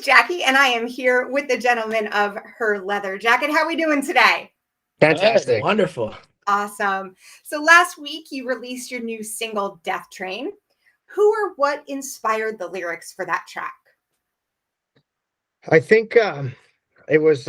Jackie, and I am here with the gentleman of Her Leather Jacket. How are we doing today? Fantastic. Good, wonderful. Awesome. So last week you released your new single, Death Train. Who or what inspired the lyrics for that track? I think it was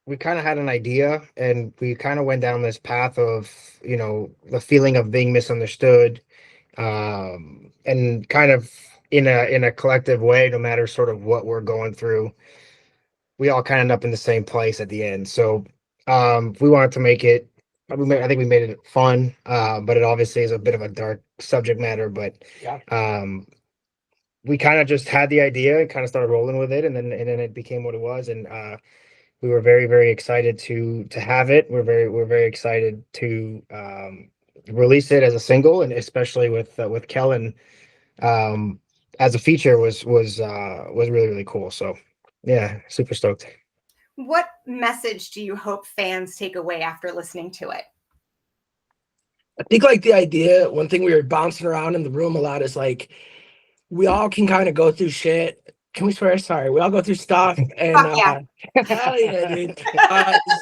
we kind of had an idea, and we kind of went down this path of, the feeling of being misunderstood, and kind of in a collective way, no matter sort of what we're going through, we all kind of end up in the same place at the end. So we wanted to make it. I think we made it fun, but it obviously is a bit of a dark subject matter. But Yeah. we kind of just had the idea and kind of started rolling with it, and then it became what it was. And we were very, very excited to have it. We're very excited to release it as a single, and especially with Kellin as a feature was really, really cool. So yeah, super stoked. What message do you hope fans take away after listening to it? I think like the idea, one thing we were bouncing around in the room a lot is like, we all can kind of go through shit. Can we swear? Sorry. We all go through stuff and Yeah. hell yeah, dude.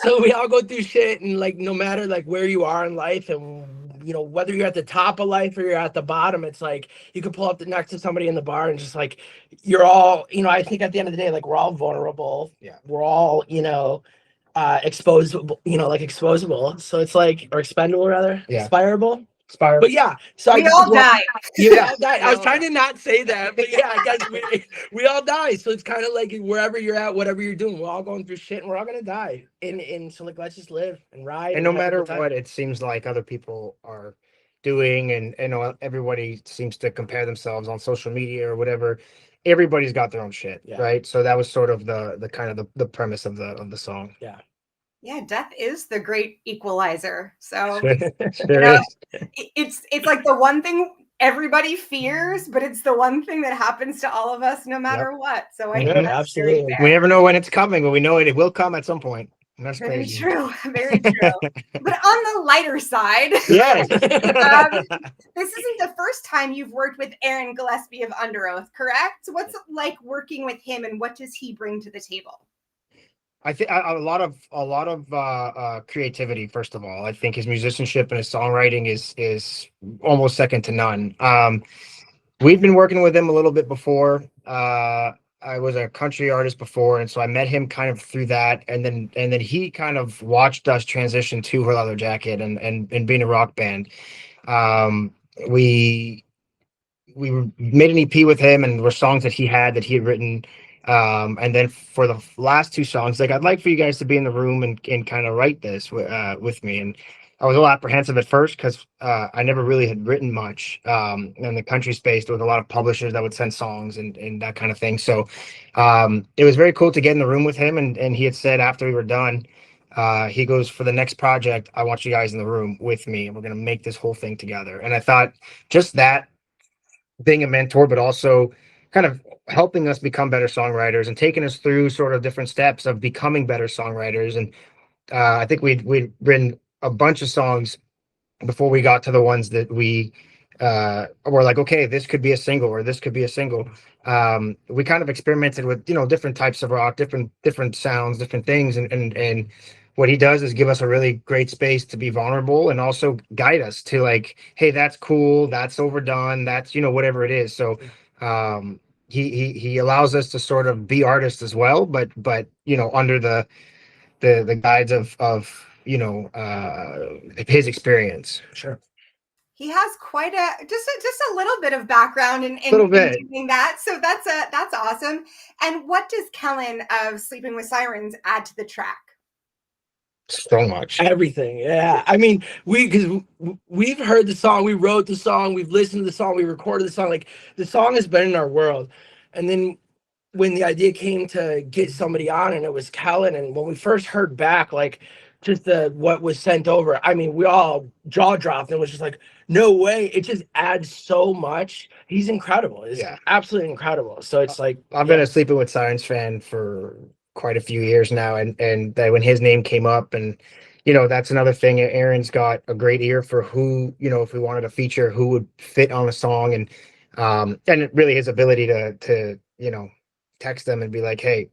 So we all go through shit, and like, no matter like where you are in life, and whether you're at the top of life or you're at the bottom, it's like you could pull up next to somebody in the bar and just like, you're all, I think at the end of the day, like, we're all vulnerable. Yeah. We're all, exposable, like exposable. So it's like, or expendable rather, Yeah. Inspirable. Inspired. But yeah, so We all die. We all die. I was trying to not say that, but yeah, I guess we all die. So it's kind of like wherever you're at, whatever you're doing, we're all going through shit, and we're all gonna die. And so like, let's just live and ride. And no matter what it seems like other people are doing, and everybody seems to compare themselves on social media or whatever. Everybody's got their own shit, Yeah. right? So that was sort of the kind of the premise of the song. Yeah. Yeah, death is the great equalizer. So Sure is. it's like the one thing everybody fears, but it's the one thing that happens to all of us no matter what. So I think that's absolutely. very fair. We never know when it's coming, but we know it will come at some point. And that's Very crazy. true. Very true. But on the lighter side, Yes. this isn't the first time you've worked with Aaron Gillespie of Underoath, correct? What's it like working with him, and what does he bring to the table? I think a lot of creativity. First of all, I think his musicianship and his songwriting is almost second to none. We've been working with him a little bit before. I was a country artist before, and so I met him kind of through that, and then he kind of watched us transition to Her Leather Jacket and being a rock band. We made an EP with him, and were songs that he had written. And then for the last two songs, like, I'd like for you guys to be in the room and kind of write this with me. And I was a little apprehensive at first because I never really had written much in the country space. There was a lot of publishers that would send songs and that kind of thing. So it was very cool to get in the room with him. And he had said after we were done, he goes, for the next project, I want you guys in the room with me, and we're going to make this whole thing together. And I thought just that, being a mentor, but also kind of helping us become better songwriters and taking us through sort of different steps of becoming better songwriters. And I think we'd written a bunch of songs before we got to the ones that we were like, okay, this could be a single, or this could be a single. We kind of experimented with, different types of rock, different sounds, different things. And what he does is give us a really great space to be vulnerable, and also guide us to like, hey, that's cool, that's overdone, that's, whatever it is. So he allows us to sort of be artists as well, but under the guides of his experience. Sure. He has quite just a little bit of background in doing that. So that's awesome. And what does Kellin of Sleeping with Sirens add to the track? So much. Everything. Yeah. I mean, because we've heard the song, we wrote the song, we've listened to the song, we recorded the song. Like, the song has been in our world. And then when the idea came to get somebody on, and it was Kellin, and when we first heard back, like, just what was sent over, I mean, we all jaw dropped, and it was just like, no way. It just adds so much. He's incredible. It's absolutely incredible. So it's like, I've been a Sleeping with Sirens fan for quite a few years now, and that when his name came up, and that's another thing. Aaron's got a great ear for who, if we wanted a feature, who would fit on a song, and really his ability to text them and be like, hey,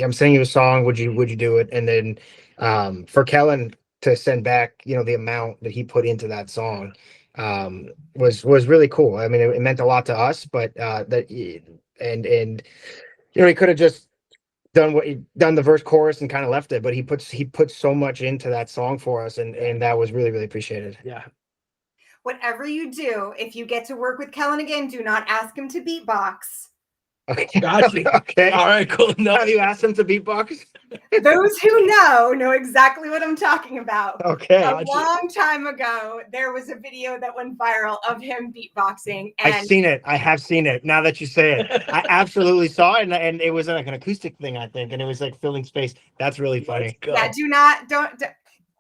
I'm sending you a song. Would you do it? And then for Kellin to send back, the amount that he put into that song was really cool. I mean, it meant a lot to us, but and he could have just done the verse chorus and kind of left it, but he put so much into that song for us, and that was really, really appreciated. Yeah. Whatever you do, if you get to work with Kellin again, do not ask him to beatbox. Okay. Gotcha. Okay. All right, cool. No. Have you asked him to beatbox? Those who know exactly what I'm talking about. Okay. A long time ago, there was a video that went viral of him beatboxing. And I've seen it. I have seen it. Now that you say it, I absolutely saw it, and it was like an acoustic thing, I think, and it was like filling space. That's really funny. Yeah, don't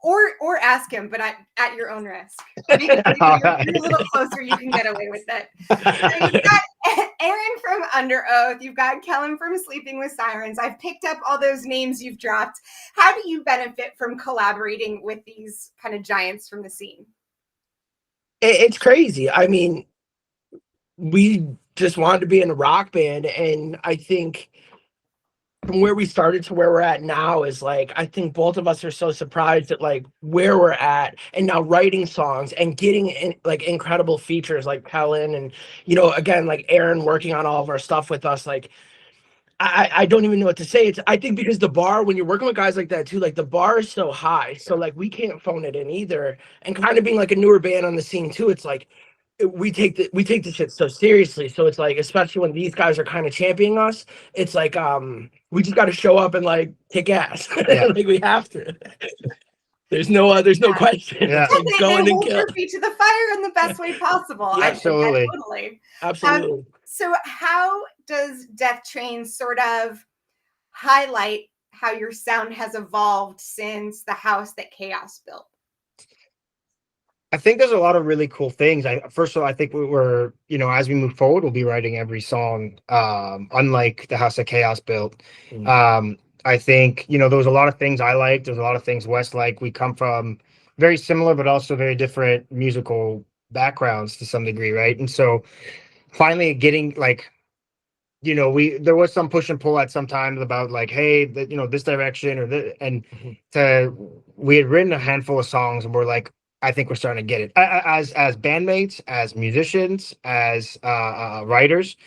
or ask him, but at your own risk. Maybe you're a little closer, you can get away with it. So you've got Aaron from Underoath. You've got Kellin from Sleeping with Sirens. I've picked up all those names you've dropped. How do you benefit from collaborating with these kind of giants from the scene? It's crazy. I mean, we just wanted to be in a rock band, and I think from where we started to where we're at now is like, I think both of us are so surprised at like where we're at, and now writing songs and getting like incredible features like Kellin, and again, like Aaron working on all of our stuff with us. Like I don't even know what to say. I think because the bar, when you're working with guys like that too, like the bar is so high, so like we can't phone it in either. And kind of being like a newer band on the scene too, it's like we take the shit so seriously. So it's like, especially when these guys are kind of championing us, it's like we just got to show up and like kick ass. Yeah. Like we have to. There's no question. Yeah. It's like going they and hold your feet to the fire in the best way possible. Yeah, absolutely. Absolutely. So how does Death Train sort of highlight how your sound has evolved since the house that Chaos built? I think there's a lot of really cool things. First of all, I think we're, as we move forward, we'll be writing every song, unlike the House of Chaos built. I think, there was a lot of things I liked. There's a lot of things Wes liked. We come from very similar, but also very different musical backgrounds to some degree, right? And so finally getting like, there was some push and pull at some times about like, hey, this direction or this, and we had written a handful of songs and we're like, I think we're starting to get it as bandmates, as musicians, as writers.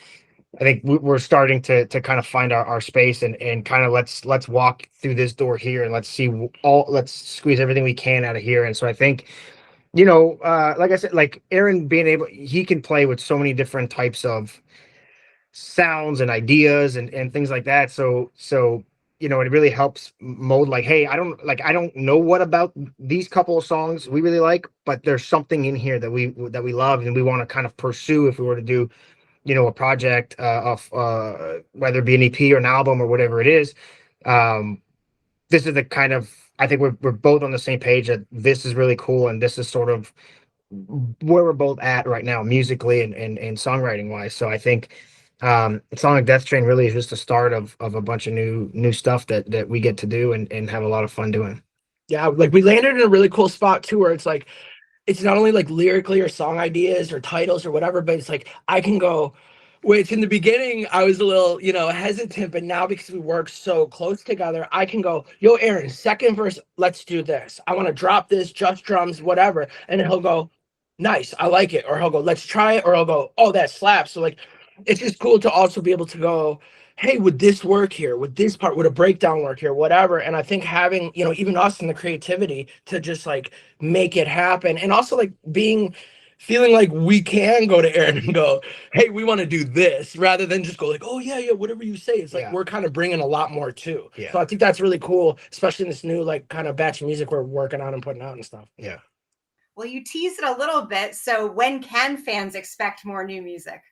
I think we're starting to kind of find our space and kind of let's walk through this door here and let's squeeze everything we can out of here. And so I think, like I said, like Aaron he can play with so many different types of sounds and ideas and things like that. So it really helps mold like, hey, I don't know what about these couple of songs we really like, but there's something in here that we love and we want to kind of pursue if we were to do, a project of whether it be an EP or an album or whatever it is. This is the kind of, I think we're both on the same page that this is really cool and this is sort of where we're both at right now musically and songwriting wise. So I think a song like Death Train really is just the start of a bunch of new stuff that we get to do and have a lot of fun doing. Yeah, like we landed in a really cool spot too, where it's like, it's not only like lyrically or song ideas or titles or whatever, but it's like I can go, which in the beginning I was a little, hesitant, but now because we work so close together, I can go, yo, Aaron, second verse, let's do this. I want to drop this, just drums, whatever. And then he'll go, nice, I like it. Or he'll go, let's try it. Or he'll go, oh, that slaps. So like, it's just cool to also be able to go, hey, would this work here? Would this part, would a breakdown work here? Whatever. And I think having, even us in the creativity to just like make it happen. And also like feeling like we can go to Aaron and go, hey, we want to do this, rather than just go like, oh yeah, whatever you say. It's like, we're kind of bringing a lot more too. Yeah. So I think that's really cool, especially in this new like kind of batch of music we're working on and putting out and stuff. Yeah. Well, you teased it a little bit. So when can fans expect more new music?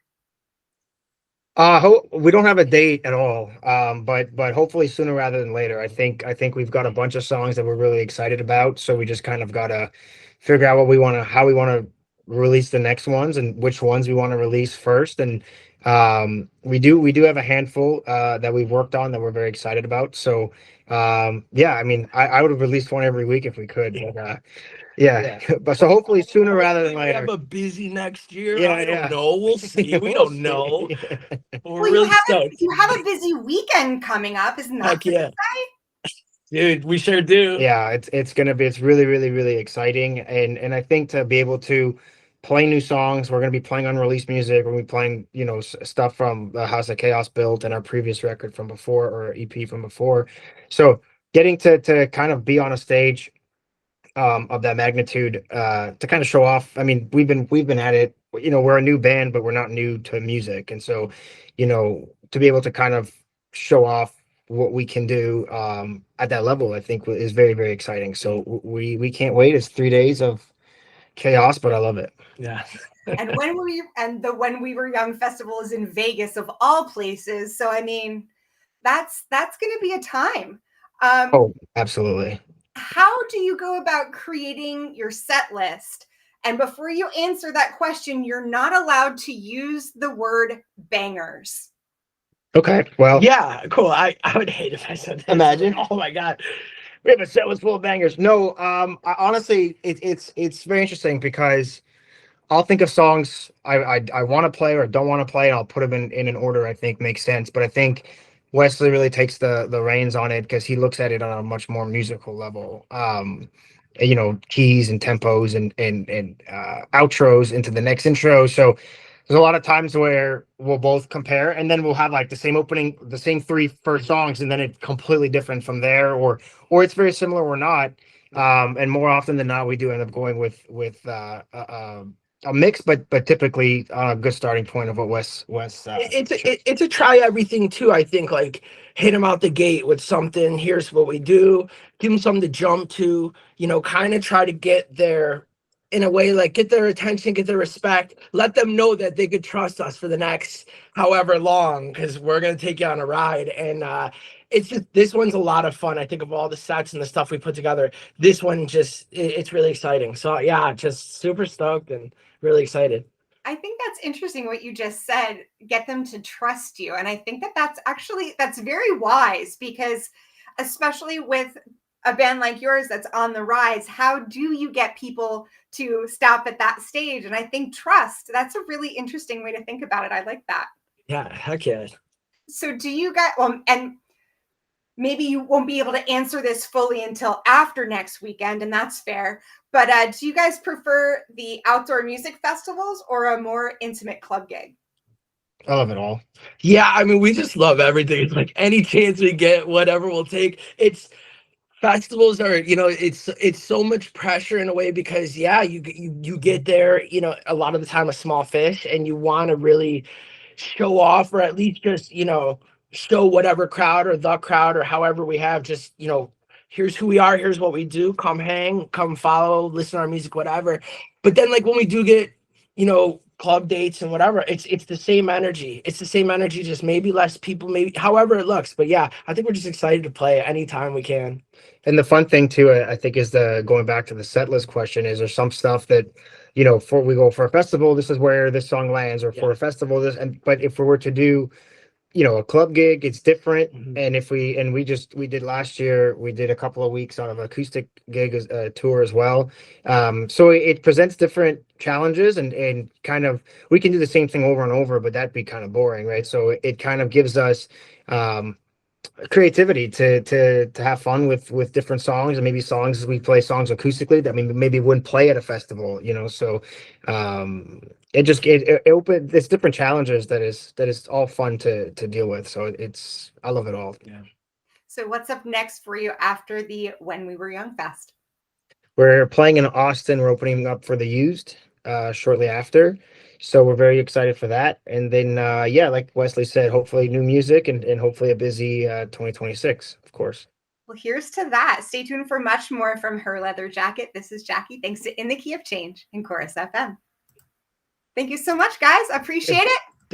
We don't have a date at all, but hopefully sooner rather than later. I think we've got a bunch of songs that we're really excited about, so we just kind of gotta figure out how we want to release the next ones and which ones we want to release first. And we do have a handful that we've worked on that we're very excited about. So yeah, I mean, I would have released one every week if we could, but Yeah. But so hopefully sooner rather than We have later. a busy next year. Yeah, I don't yeah. know. We'll see. We We'll don't know. see. But we're Well, really stoked. you have a busy weekend coming up, isn't that Heck yeah. Dude, we sure do. Yeah, it's really, really, really exciting. And I think to be able to play new songs, we're gonna be playing unreleased music, we're gonna be playing, stuff from the House of Chaos built and our previous record from before, or EP from before. So getting to kind of be on a stage of that magnitude, to kind of show off. I mean, we've been at it, we're a new band, but we're not new to music. And so, to be able to kind of show off what we can do at that level, I think is very, very exciting. So we can't wait. It's 3 days of chaos, but I love it. Yeah. And When We Were Young festival is in Vegas of all places. So I mean, that's going to be a time. Oh, absolutely. How do you go about creating your set list? And before you answer that question, you're not allowed to use the word bangers. Okay. Well, Yeah, cool. I would hate if I said this. Imagine. Oh my God. we have a set list full of bangers. No, honestly, it's very interesting because I'll think of songs I want to play or don't want to play, and I'll put them in an order I think makes sense. But I think Wesley really takes the reins on it because he looks at it on a much more musical level. Keys and tempos and outros into the next intro. So there's a lot of times where we'll both compare, and then we'll have like the same opening, the same three first songs, and then it's completely different from there, or it's very similar or not. And more often than not, we do end up going with a mix, but typically a good starting point of what Wes. It's a try everything too. I think like hit them out the gate with something. Here's what we do. Give them something to jump to. Kind of try to get their, in a way, like get their attention, get their respect. Let them know that they could trust us for the next however long, because we're gonna take you on a ride. And it's just, this one's a lot of fun. I think of all the sets and the stuff we put together, this one just it's really exciting. So yeah, just super stoked and really excited. I think that's interesting what you just said, get them to trust you. And I think that's very wise, because especially with a band like yours that's on the rise, how do you get people to stop at that stage? And I think trust, that's a really interesting way to think about it. I like that. Yeah, heck yeah. So do you guys, and maybe you won't be able to answer this fully until after next weekend, and that's fair. But do you guys prefer the outdoor music festivals or a more intimate club gig? I love it all. Yeah, I mean, we just love everything. It's like any chance we get, whatever we'll take. It's festivals are, it's so much pressure in a way, because yeah, you get there, a lot of the time a small fish, and you want to really show off, or at least just, show whatever crowd or the crowd or however we have, just, here's who we are, here's what we do, come hang, come follow, listen to our music, whatever. But then like when we do get, club dates and whatever, it's the same energy. It's the same energy, just maybe less people, maybe however it looks. But yeah, I think we're just excited to play anytime we can. And the fun thing too, I think, is going back to the set list question, is there's some stuff that, for we go for a festival, this is where this song lands, or for a festival, but if we were to do, a club gig, it's different. Mhm. And we did last year, we did a couple of weeks on an acoustic gig tour as well. So it presents different challenges, and kind of, we can do the same thing over and over, but that'd be kind of boring, right? So it kind of gives us creativity to have fun with different songs, and maybe songs, we play songs acoustically that maybe wouldn't play at a festival, so it opened, it's different challenges that is all fun to deal with. So I love it all. Yeah. So what's up next for you after the When We Were Young Fest? We're playing in Austin. We're opening up for the Used shortly after, so we're very excited for that. And then yeah, like Wesley said, hopefully new music, and hopefully a busy 2026, of course. Well, here's to that. Stay tuned for much more from Her Leather Jacket. This is Jackie. Thanks to In the Key of Change and Chorus FM. Thank you so much, guys. Appreciate it.